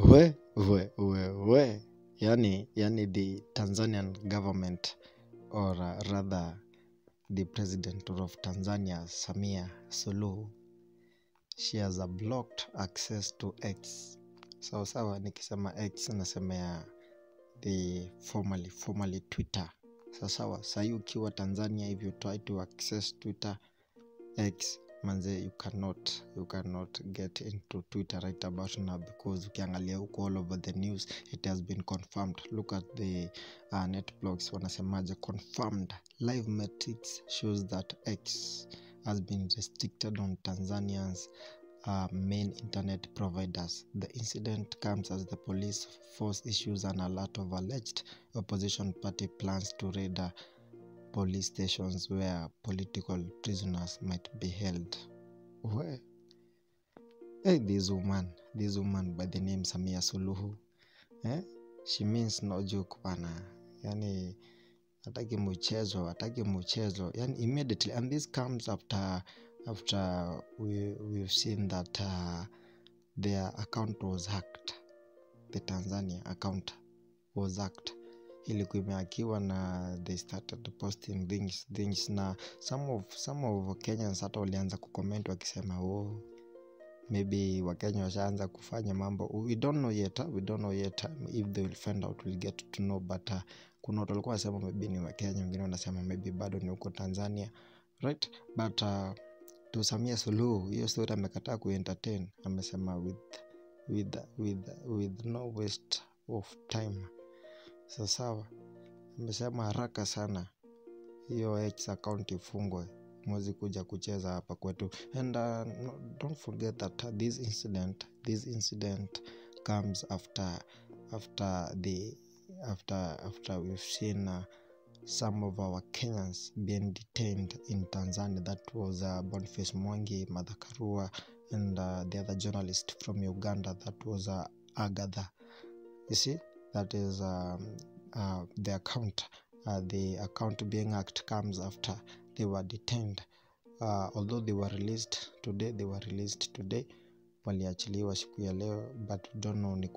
we. Yani the Tanzanian government, or rather the president of Tanzania, Samia Suluhu, she has a blocked access to X. Sawa, nikisema X nasemea the formerly Twitter. Sawa, sahi ukiwa Tanzania, if you try to access Twitter X, manze, you cannot get into Twitter right about now, because ukiangalia huko all over the news it has been confirmed. Look at the netblogs, wanasemaje, confirmed live metrics shows that X has been restricted on Tanzania's main internet providers. The incident comes as the police force issues an alert of alleged opposition party plans to raid police stations where political prisoners might be held. Where? Hey, this woman by the name Samia Suluhu, she means no joke bana. Yani hataki mchezo, yani immediately. And this comes after we've seen that their account was hacked. The Tanzania account was hacked. Ilikuwa imehakiwa na they started posting things na some of Kenyans hata walianza kucomment wakisema maybe Wakenya washaanza kufanya mambo. We don't know yet if they will find out, we'll get to know, but kuna watu walikuwa wanasema maybe ni Wakenya, wengine wanasema maybe bado ni huko Tanzania, right? But to Samia Suluhu, hiyo story amekataa kuentertain. Amesema with no waste of time. Sawa, amesema haraka sana hiyo X account ifungwe, mwezi kuja kucheza hapa kwetu. And don't forget that this incident comes after we've seen some of our Kenyans being detained in Tanzania. That was Boniface Mwangi, Martha Karua, and the other journalist from Uganda, that was Agatha. You see, that is the account being hacked comes after they were detained. Although they were released today, waliachiliwa siku ya leo, but we don't know ni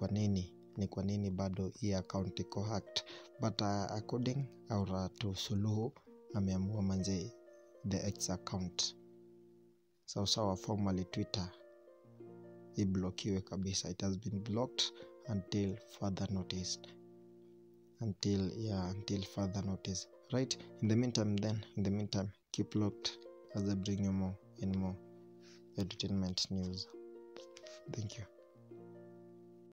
kwa nini bado hii account iko hacked. But according to Suluhu, ameamua manze the X account sawa formerly Twitter iblokiwe kabisa. It has been blocked until further notice, right? In the meantime, keep locked as I bring you more and more entertainment news. Thank you.